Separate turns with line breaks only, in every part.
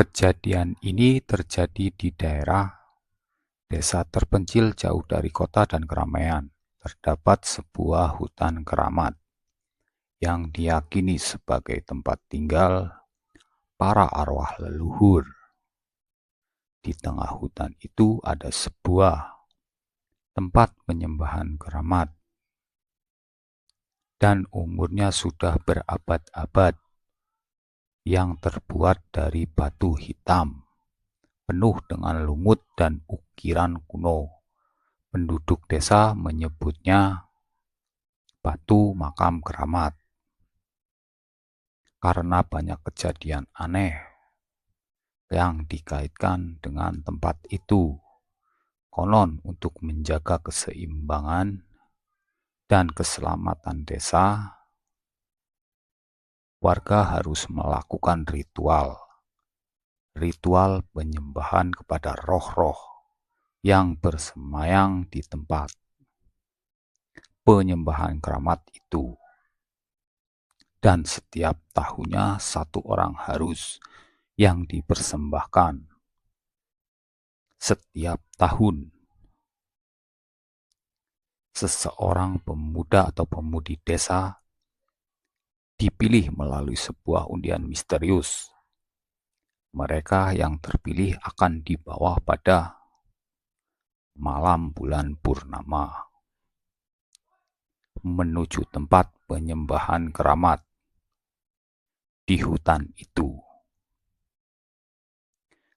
Kejadian ini terjadi di daerah desa terpencil jauh dari kota dan keramaian. Terdapat sebuah hutan keramat yang diyakini sebagai tempat tinggal para arwah leluhur. Di tengah hutan itu ada sebuah tempat penyembahan keramat dan umurnya sudah berabad-abad, yang terbuat dari batu hitam penuh dengan lumut dan ukiran kuno. Penduduk desa menyebutnya batu makam keramat karena banyak kejadian aneh yang dikaitkan dengan tempat itu. Konon untuk menjaga keseimbangan dan keselamatan desa, warga harus melakukan ritual penyembahan kepada roh-roh yang bersemayam di tempat penyembahan keramat itu. Dan setiap tahunnya satu orang harus yang dipersembahkan. Setiap tahun seseorang pemuda atau pemudi desa dipilih melalui sebuah undian misterius. Mereka yang terpilih akan dibawa pada malam bulan purnama menuju tempat penyembahan keramat di hutan itu.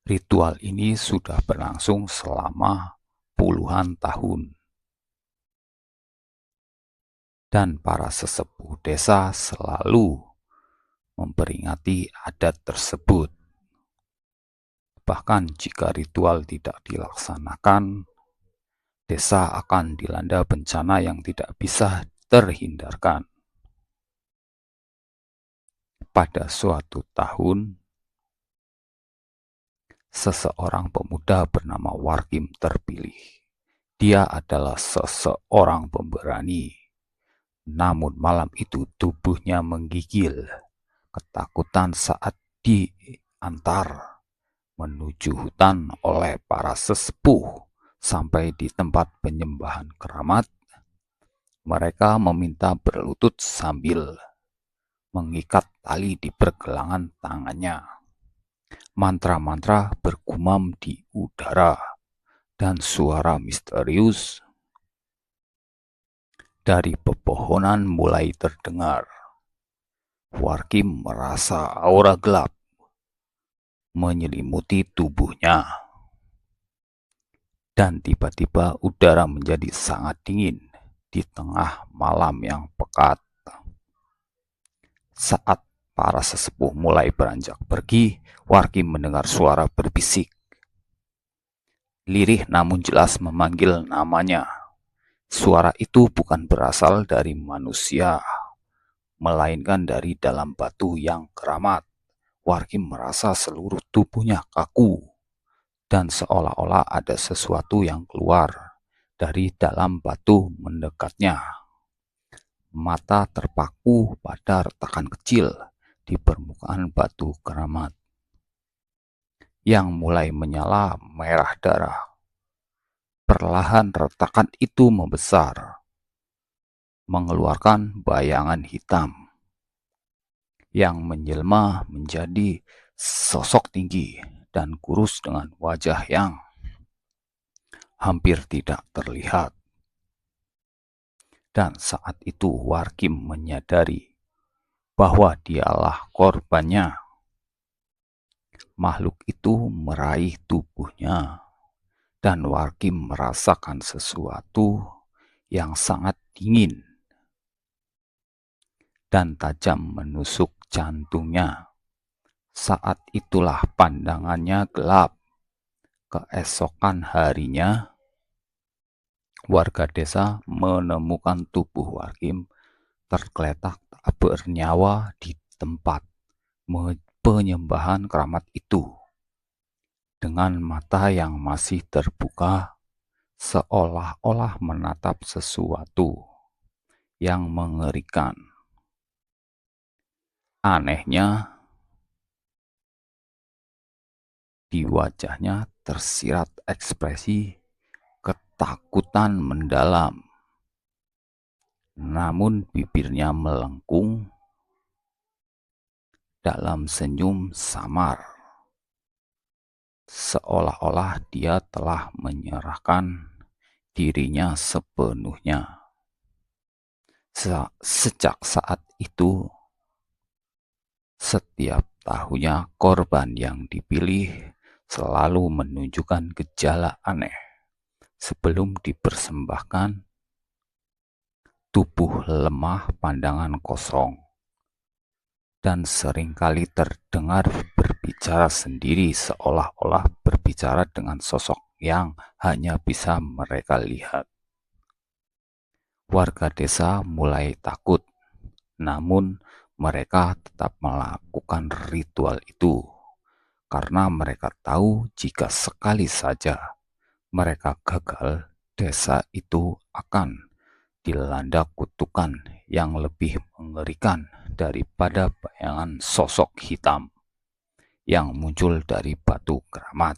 Ritual ini sudah berlangsung selama puluhan tahun. Dan para sesepuh desa selalu memperingati adat tersebut. Bahkan jika ritual tidak dilaksanakan, desa akan dilanda bencana yang tidak bisa terhindarkan. Pada suatu tahun, seseorang pemuda bernama Warkim terpilih. Dia adalah seseorang pemberani. Namun malam itu tubuhnya menggigil, ketakutan saat diantar menuju hutan oleh para sesepuh. Sampai di tempat penyembahan keramat, mereka meminta berlutut sambil mengikat tali di pergelangan tangannya. Mantra-mantra bergumam di udara, dan suara misterius dari pepohonan mulai terdengar. Warkim merasa aura gelap menyelimuti tubuhnya. Dan tiba-tiba udara menjadi sangat dingin di tengah malam yang pekat. Saat para sesepuh mulai beranjak pergi, Warkim mendengar suara berbisik. Lirih namun jelas memanggil namanya. Suara itu bukan berasal dari manusia, melainkan dari dalam batu yang keramat. Warkim merasa seluruh tubuhnya kaku, dan seolah-olah ada sesuatu yang keluar dari dalam batu mendekatnya. Mata terpaku pada retakan kecil di permukaan batu keramat yang mulai menyala merah darah. Perlahan retakan itu membesar, mengeluarkan bayangan hitam yang menjelma menjadi sosok tinggi dan kurus dengan wajah yang hampir tidak terlihat. Dan saat itu Warkim menyadari bahwa dialah korbannya. Makhluk itu meraih tubuhnya, dan Warkim merasakan sesuatu yang sangat dingin dan tajam menusuk jantungnya. Saat itulah pandangannya gelap. Keesokan harinya, warga desa menemukan tubuh Warkim tergeletak tak bernyawa di tempat penyembahan keramat itu, dengan mata yang masih terbuka, seolah-olah menatap sesuatu yang mengerikan. Anehnya, Di wajahnya tersirat ekspresi ketakutan mendalam, namun bibirnya melengkung dalam senyum samar, seolah-olah dia telah menyerahkan dirinya sepenuhnya. Sejak saat itu, setiap tahunnya korban yang dipilih selalu menunjukkan gejala aneh sebelum dipersembahkan: tubuh lemah, pandangan kosong, dan seringkali terdengar berbicara sendiri, seolah-olah berbicara dengan sosok yang hanya bisa mereka lihat. Warga desa mulai takut, namun mereka tetap melakukan ritual itu karena mereka tahu jika sekali saja mereka gagal, desa itu akan dilanda kutukan yang lebih mengerikan daripada bayangan sosok hitam yang muncul dari batu keramat.